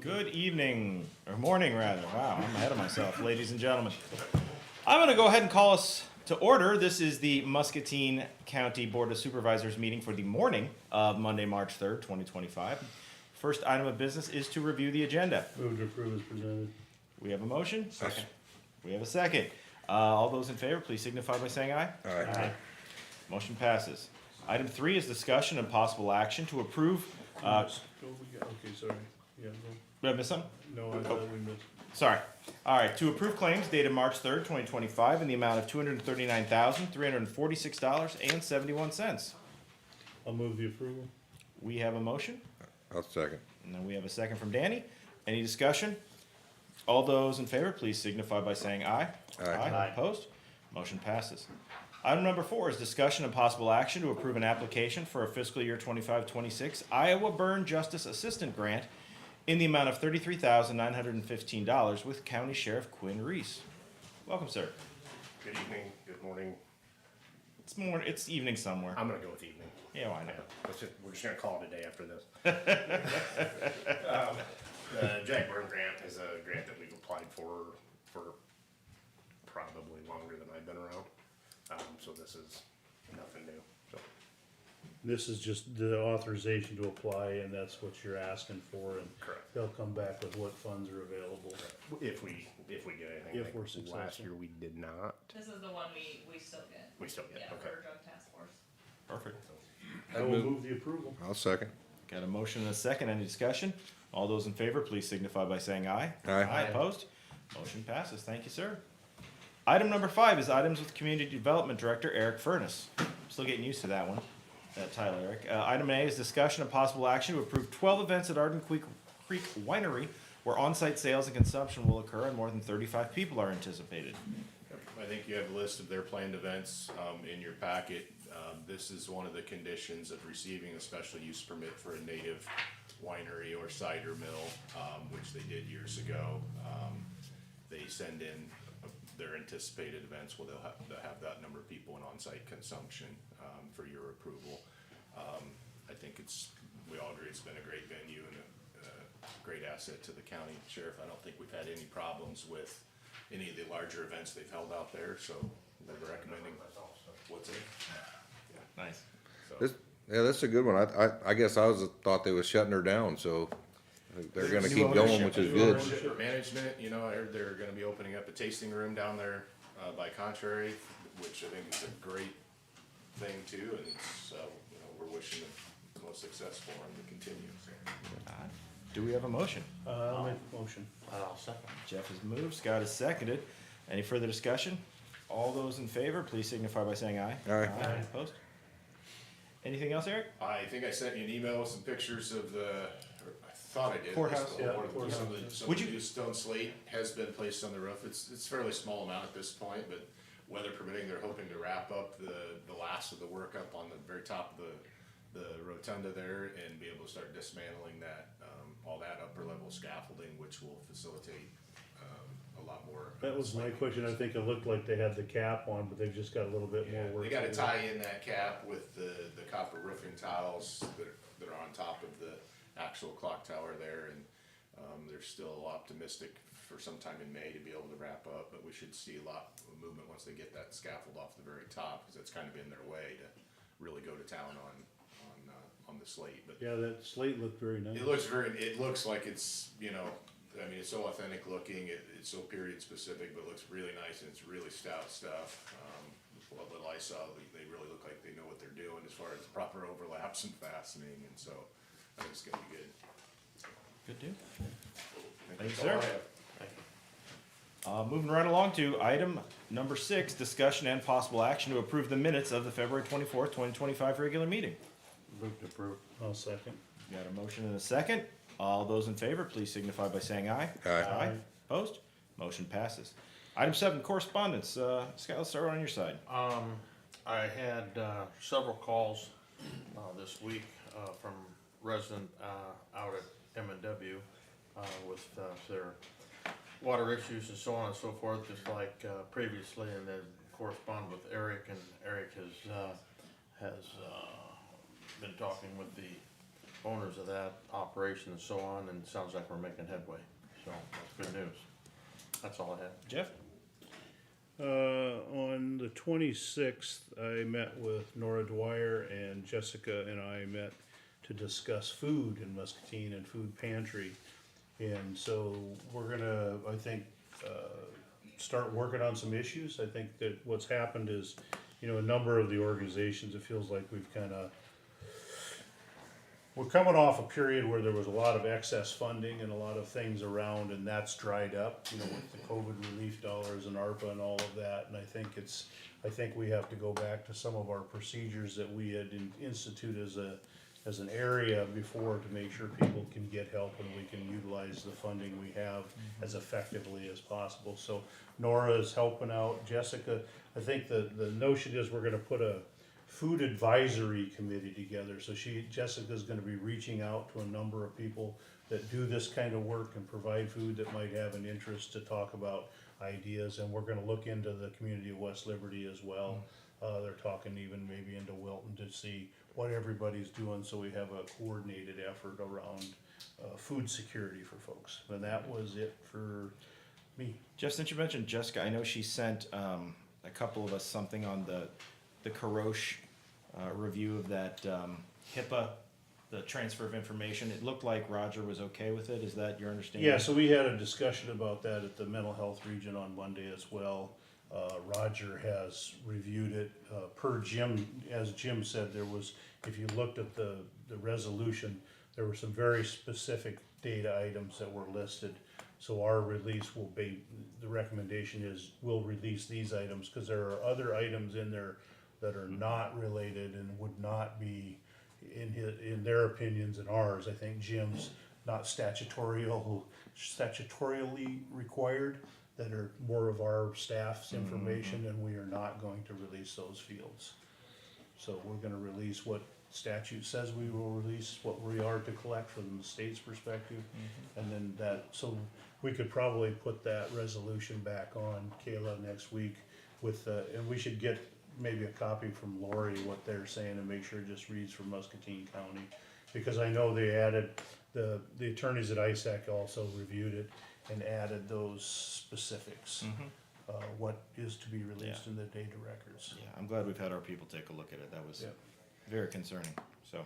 Good evening, or morning rather. Wow, I'm ahead of myself, ladies and gentlemen. I'm going to go ahead and call us to order. This is the Muscatine County Board of Supervisors meeting for the morning of Monday, March 3rd, 2025. First item of business is to review the agenda. Move to approve as presented. We have a motion. Second. We have a second. All those in favor, please signify by saying aye. Aye. Motion passes. Item 3 is discussion and possible action to approve. Okay, sorry. Yeah, Did I miss something? no, I thought we missed. Sorry. All right, to approve claims dated March 3rd, 2025 in the amount of $239,346.71. I'll move the approval. We have a motion, I'll second. and then we have a second from Danny. Any discussion? All those in favor, please signify by saying aye. Aye. Opposed? Motion passes. Item number 4 is discussion and possible action to approve an application for a fiscal year 25-26 Iowa Burn Justice Assistant Grant in the amount of $33,915 with County Sheriff Quinn Reese. Welcome, sir. Good evening, good morning. It's evening somewhere. I'm gonna go with evening. Yeah, why not? We're just gonna call it a day after this. The Jack Burn grant is a grant that we've applied for probably longer than I've been around. So this is nothing new, so. This is just the authorization to apply, and that's what you're asking for, and Correct. they'll come back with what funds are available. If we get anything. If I think we're Last successful. year we did not. This is the one we still get. We still get, Yeah, okay. for drug task force. Perfect. I will move the approval. I'll second. Got a motion and a second. Any discussion? All those in favor, please signify by saying aye. Aye. Opposed? Motion passes. Thank you, sir. Item number 5 is items with Community Development Director Eric Furness. Still getting used to that one, that title, Eric. Item A is discussion and possible action to approve 12 events at Arden Creek Winery where on-site sales and consumption will occur and more than 35 people are anticipated. I think you have a list of their planned events in your packet. This is one of the conditions of receiving a special use permit for a native winery or cider mill, which they did years ago. They send in their anticipated events, well, they'll have that number of people in on-site consumption for your approval. I think we all agree it's been a great venue and a great asset to the county sheriff. I don't think we've had any problems with any of the larger events they've held out there, so they're recommending. What's it? Nice. Yeah, that's a good one. I guess I thought they was shutting her down, so they're gonna New keep going, ownership. which is New good. ownership or management, I heard they're gonna be opening up a tasting room down there, by Contrary, which I think is a great thing too, and so, we're wishing them the most success for them to continue, so. Do we have a motion? I'll make the motion. I'll second. Jeff has moved, Scott has seconded. Any further discussion? All those in favor, please signify by saying aye. Aye. Opposed? Anything else, Eric? I think I sent you an email with some pictures of I thought I did. Courthouse, yeah, Some of courthouse. the Would you- new stone slate has been placed on the roof. It's a fairly small amount at this point, but weather permitting, they're hoping to wrap up the last of the work up on the very top of the rotunda there and be able to start dismantling that, all that upper level scaffolding, which will facilitate, a lot more. That was my question. I think it looked like they had the cap on, but they've just got a little bit more Yeah, work. they gotta to do. tie in that cap with the copper roofing tiles that are on top of the actual clock tower there, and, they're still optimistic for sometime in May to be able to wrap up, but we should see a lot of movement once they get that scaffold off the very top, cause it's kind of been their way to really go to town on the slate, but Yeah, that slate looked very nice. it looks like it's, it's so authentic looking, it's so period specific, but it looks really nice and it's really stout stuff. What little I saw, they really look like they know what they're doing as far as proper overlaps and fastening, and so I think it's gonna be good. Good deal. Thank Thank you, you, sir. Moving right along to item number 6, discussion and possible action to approve the minutes of the February 24th, 2025 regular meeting. Move to approve. I'll second. Got a motion and a second. All those in favor, please signify by saying aye. Aye. Opposed? Motion passes. Item 7, correspondence. Scott, let's start on your side. I had several calls this week from resident out at M&W with their water issues and so on and so forth, just like previously, and then correspond with Eric, and Eric has been talking with the owners of that operation and so on, and it sounds like we're making headway, so that's good news. That's all I have. Jeff? On the 26th, I met with Nora Dwyer, and Jessica and I met to discuss food in Muscatine and food pantry. And so we're gonna, I think, start working on some issues. I think that what's happened is, you know, a number of the organizations, it feels like we're coming off a period where there was a lot of excess funding and a lot of things around, and that's dried up, you know, with the COVID relief dollars and ARPA and all of that. And I think we have to go back to some of our procedures that we had instituted as an area before, to make sure people can get help and we can utilize the funding we have as effectively as possible. So Nora is helping out. Jessica, I think the notion is we're gonna put a food advisory committee together. So Jessica's gonna be reaching out to a number of people that do this kind of work and provide food that might have an interest to talk about ideas. And we're gonna look into the community of West Liberty as well. They're talking even maybe into Wilton to see what everybody's doing, so we have a coordinated effort around food security for folks. And that was it for me. Jeff, since you mentioned Jessica, I know she sent a couple of us something on the Karosh review of that HIPAA, the transfer of information. It looked like Roger was okay with it. Is that your understanding? Yeah, so we had a discussion about that at the mental health region on Monday as well. Roger has reviewed it, per Jim, as Jim said, there was, if you looked at the resolution, there were some very specific data items that were listed. So our release will be, the recommendation is we'll release these items, cause there are other items in there that are not related and would not be in their opinions and ours. I think Jim's not statutorially required, that are more of our staff's information, and we are not going to release those fields. So we're gonna release what statute says we will release, what we are to collect from the state's perspective. And then so we could probably put that resolution back on, Kayla, next week with, and we should get maybe a copy from Lori, what they're saying, and make sure it just reads from Muscatine County. Because I know they added, the attorneys at ISAC also reviewed it and added those specifics, what is to be released in the data records. Yeah, I'm glad we've had our people take a look at it. That was Yeah. very concerning, so.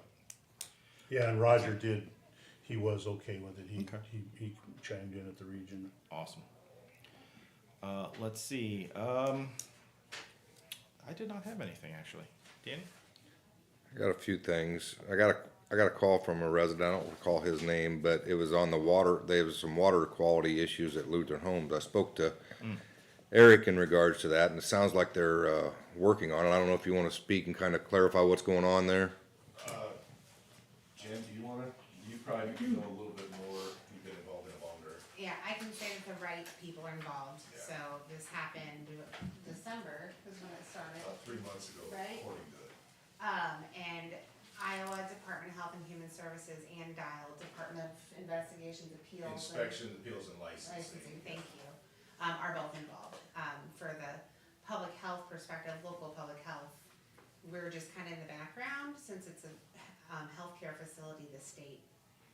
Yeah, and Roger he was okay with it, Okay. he chimed in at the region. Awesome. Let's see, I did not have anything, actually. Danny? I got a few things. I got a call from a resident, I don't recall his name, but it was on the water, there was some water quality issues at Lutheran Homes. I spoke to Eric in regards to that, and it sounds like they're, working on it. I don't know if you wanna speak and kinda clarify what's going on there? Jim, do you probably know a little bit more, you've been involved in it longer. Yeah, I can say that the right people are involved, Yeah. so this happened December was when it started. About 3 months ago, Right. according to it. And Iowa Department of Health and Human Services and Dial Department of Investigations, Appeals. and Inspection, appeals, and Licensing, licensing. thank you, are both involved. For the public health perspective, local public health, we're just kind of in the background, since it's a, healthcare facility, the state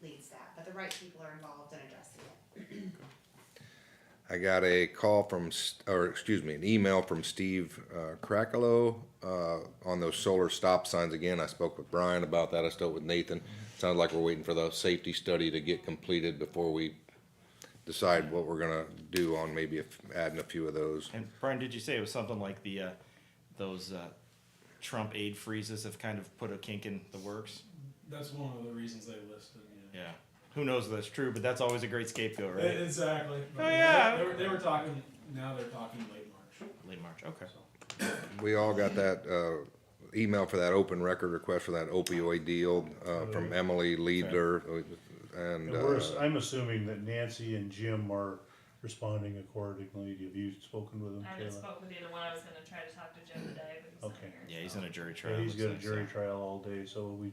leads that, but the right people are involved in addressing it. I got a call from, an email from Steve Krakalow on those solar stop signs again. I spoke with Brian about that. I spoke with Nathan. Sounds like we're waiting for the safety study to get completed before we decide what we're gonna do on maybe adding a few of those. And Brian, did you say it was something like those Trump aid freezes have kind of put a kink in the works? That's one of the reasons they listed, yeah. Yeah. Who knows if that's true, but that's always a great scapegoat, right? Exactly. But Oh, yeah. They were talking, now they're talking late March. Late March, okay. We all got that email for that open record request for that opioid deal from Emily Liedler, and I'm assuming that Nancy and Jim are responding accordingly. Have you spoken with them, I haven't Kayla? spoke with either one. I was gonna try to talk to Jim today, but he's not Okay. here. Yeah, he's in a jury Yeah, trial. he's got a looks like, jury so. trial all day, so Okay.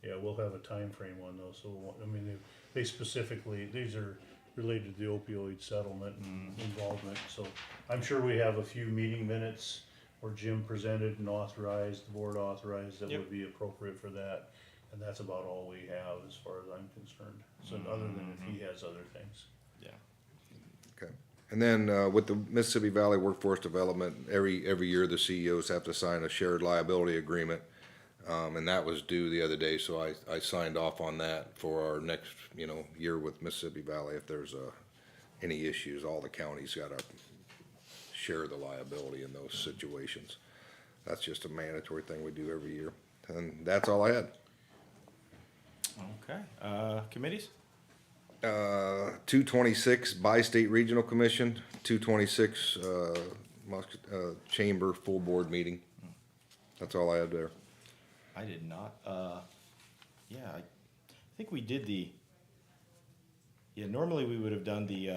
yeah, we'll have a time frame on those, so, I mean, they specifically, these are related to the opioid settlement and involvement, so I'm sure we have a few meeting minutes where Jim presented and authorized, the board authorized, that Yep. would be appropriate for that. And that's about all we have as far as I'm concerned, so other than if he has other things. Yeah. Okay. And then, with the Mississippi Valley Workforce Development, every year the CEOs have to sign a shared liability agreement. And that was due the other day, so I signed off on that for our next, year with Mississippi Valley. If there's, any issues, all the counties gotta share the liability in those situations. That's just a mandatory thing we do every year. And that's all I had. Okay, committees? 226 Bi-State Regional Commission, 226 Chamber Full Board Meeting. That's all I had there. I did not, yeah, I think we did normally we would have done the,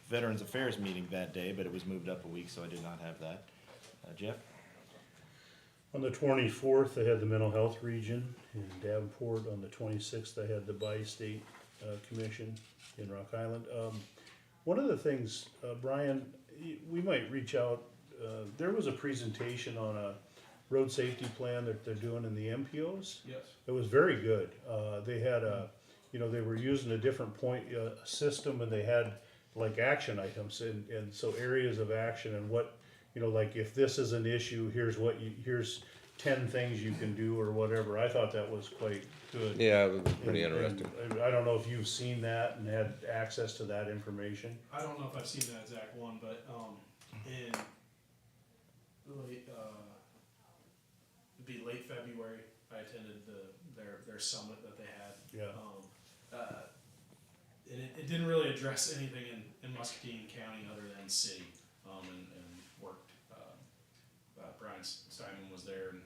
Veterans Affairs meeting that day, but it was moved up a week, so I did not have that. Jeff? On the 24th, they had the mental health region in Davenport. On the 26th, they had the Bi-State Commission in Rock Island. One of the things, Brian, we might reach out, there was a presentation on a road safety plan that they're doing in the MPOs. Yes. It was very good. They had they were using a different point system, and they had like action items and so areas of action and what, like if this is an issue, here's 10 things you can do or whatever. I thought that was quite good. Yeah, it was pretty And- interesting. and I don't know if you've seen that and had access to that information. I don't know if I've seen that exact one, but, in late, it'd be late February, I attended their summit that they had. Yeah. And it didn't really address anything in Muscatine County other than city, and worked, Brian Simon was there, and,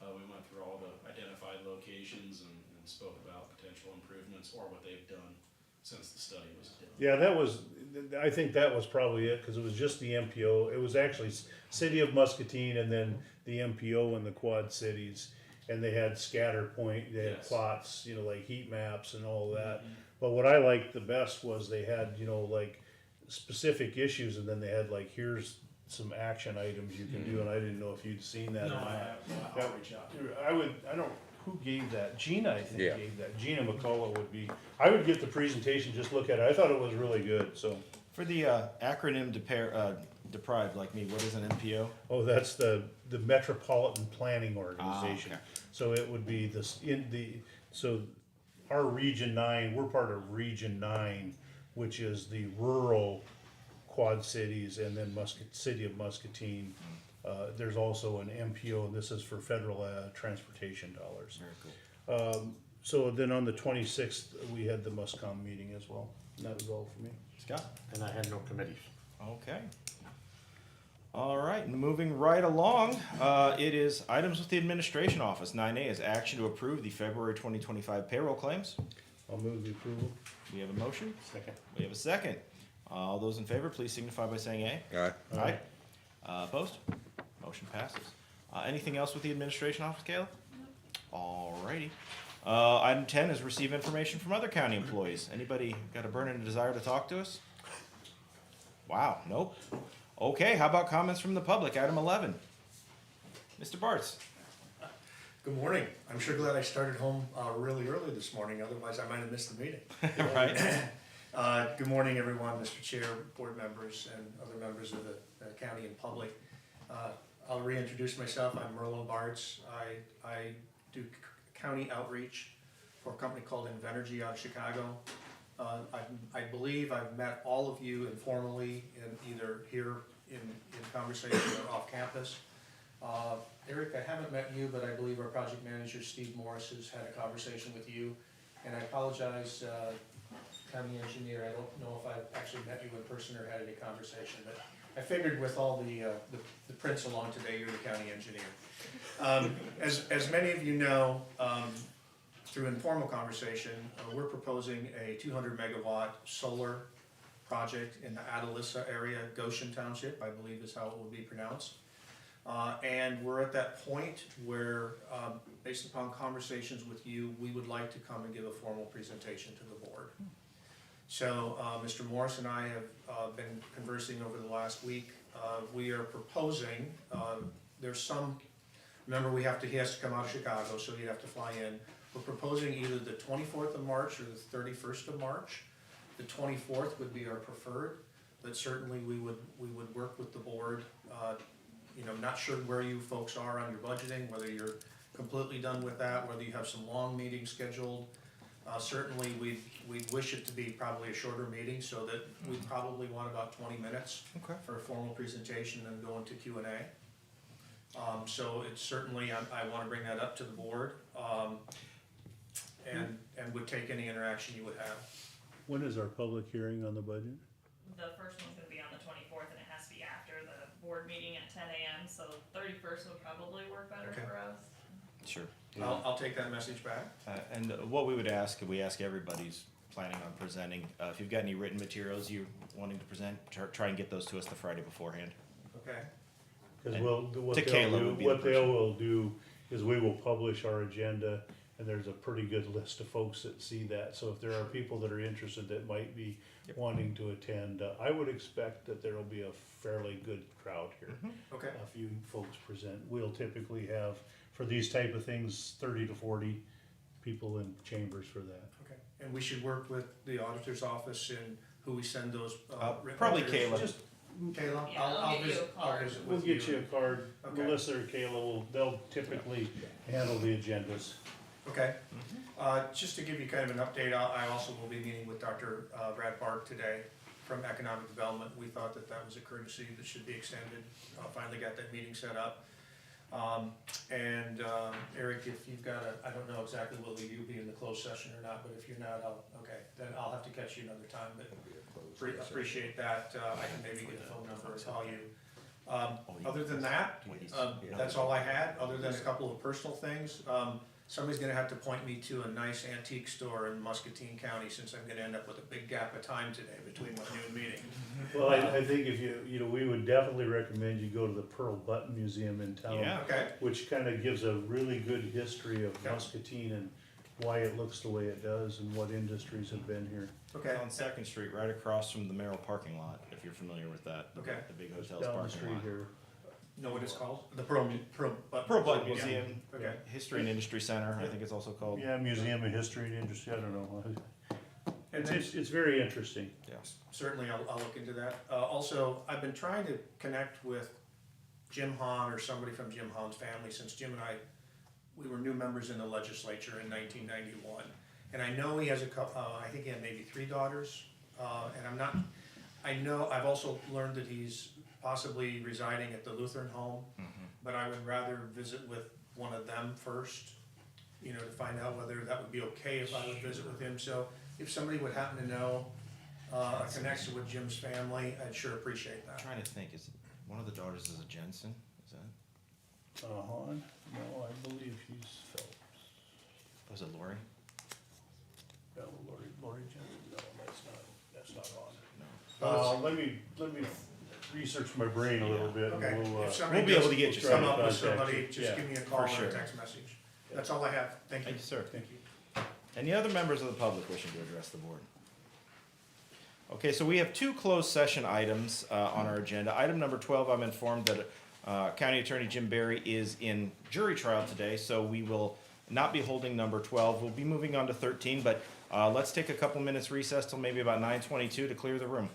we went through all the identified locations and spoke about potential improvements or what they've done since the study was done. Yeah, I think that was probably it, cause it was just the MPO. It was actually City of Muscatine and then the MPO in the Quad Cities. And they had scatter point, they had Yes. plots, like heat maps and all that. But what I liked the best was they had, like specific issues, and then they had like, here's some action items you can do, and I didn't know if you'd seen that or No, not. I have, I'll reach out. I don't, who gave that? Gina, I think, Yeah. gave that. Gina McCullough would be, I would get the presentation, just look at it. I thought it was really good, so. For the, acronym deprived like me, what is an MPO? Oh, that's the Metropolitan Planning Organization. okay. So it would be so our Region 9, we're part of Region 9, which is the rural Quad Cities, and then City of Muscatine. There's also an MPO, and this is for federal transportation dollars. Very cool. So then on the 26th, we had the Muscom meeting as well. And that was all for me. Scott? And I had no committees. Okay. All right, moving right along, it is items with the administration office. 9A is action to approve the February 2025 payroll claims. I'll move the approval. We have a motion. Second. We have a second. All those in favor, please signify by saying aye. Aye. Aye. Opposed? Motion passes. Anything else with the administration office, Caleb? All righty. Item 10 is receive information from other county employees. Anybody got a burning desire to talk to us? Wow, nope. Okay, how about comments from the public? Item 11. Mr. Bartz. Good morning. I'm sure glad I started home really early this morning, otherwise I might have missed the meeting. Right. Good morning, everyone, Mr. Chair, board members, and other members of the county and public. I'll reintroduce myself. I'm Merlin Bartz. I do county outreach for a company called Invenergy out of Chicago. I believe I've met all of you informally in either here in conversation or off campus. Eric, I haven't met you, but I believe our project manager, Steve Morris, has had a conversation with you. And I apologize, county engineer, I don't know if I've actually met you in person or had any conversation, but I figured with all the prints along today, you're the county engineer. As many of you know, through informal conversation, we're proposing a 200 megawatt solar project in the Atalissa area, Goshen Township, I believe is how it will be pronounced. And we're at that point where, based upon conversations with you, we would like to come and give a formal presentation to the board. So Mr. Morris and I have been conversing over the last week. We are proposing, there's some Remember, he has to come out of Chicago, so he'd have to fly in. We're proposing either the 24th of March or the 31st of March. The 24th would be our preferred, but certainly we would work with the board. Not sure where you folks are on your budgeting, whether you're completely done with that, whether you have some long meetings scheduled. Certainly, we'd wish it to be probably a shorter meeting, so that we'd probably want about 20 minutes Okay. for a formal presentation and go into Q&A. So it's certainly, I wanna bring that up to the board, and would take any interaction you would have. When is our public hearing on the budget? The first one's gonna be on the 24th, and it has to be after the board meeting at 10 a.m., so 31st would probably work better Okay. for us. Sure. I'll take that message back. And what we would ask, we ask everybody's planning on presenting, if you've got any written materials you wanting to present, try and get those to us the Friday beforehand. Okay, Cause And what to they'll Kayla do, would be the what they person. will do is we will publish our agenda, and there's a pretty good list of folks that see that. So if there are people that are interested that might be Yep. wanting to attend, I would expect that there will be a fairly good crowd here. okay, If you folks present, we'll typically have, for these type of things, 30 to 40 people in chambers for that. okay. And we should work with the auditor's office and who we send those, written Probably materials. Kayla. Just Kayla, Yeah, I'll get you a I'll card. visit We'll with get you a card, Okay. Melissa or Kayla they'll typically handle the agendas. Okay, just to give you kind of an update, I also will be meeting with Dr. Brad Park today from Economic Development. We thought that that was a courtesy that should be extended. Finally got that meeting set up. Eric, if you've got I don't know exactly whether you'll be in the closed session or not, but if you're not, then I'll have to catch you another time, but appreciate that. I can maybe get a phone number and call you. Other than that, that's all I had, other than a couple of personal things. Somebody's gonna have to point me to a nice antique store in Muscatine County, since I'm gonna end up with a big gap of time today between my noon meeting. Well, I think if we would definitely recommend you go to the Pearl Button Museum in town. Yeah. Okay, Which kind of gives a really good history of Okay. Muscatine and why it looks the way it does and what industries have been here. okay, On Second Street, right across from the Merrill parking lot, if you're familiar with that. Okay. The big hotel's Down the parking street lot. here. know what it's called? The Pearl Button. Pearl Button Museum, Okay. History and Industry Center, I think it's also called. Yeah, Museum of History and Industry, I don't know. And then Mm-hmm. It's very interesting. Yeah. certainly I'll look into that. Also, I've been trying to connect with Jim Hahn or somebody from Jim Hahn's family, since Jim and we were new members in the legislature in 1991. And I know he has a couple, I think he had maybe 3 daughters, and I've also learned that he's possibly residing at the Lutheran home, but I would rather visit with one of them first, to find out whether that would be okay if I would visit with him. So if somebody would happen to know a connection with Jim's family, I'd sure appreciate I'm that. trying to think, is one of the daughters is a Jensen, is that, Hahn? No, I believe she's Phelps. was it Lori? No, Lori Johnson, no, that's not on. No. Let me research my brain a little bit. and Okay, we'll, if somebody we'll be able does to get you try come to up with contact somebody, you. just Yeah, give me a call or sure. a text message. That's all I have. Thank you. Thank you, sir. Thank you. Any other members of the public wishing to address the board? Okay, so we have 2 closed session items on our agenda. Item number 12, I'm informed that County Attorney Jim Barry is in jury trial today, so we will not be holding number 12. We'll be moving on to 13, but let's take a couple minutes recess till maybe about 9:22 to clear the room.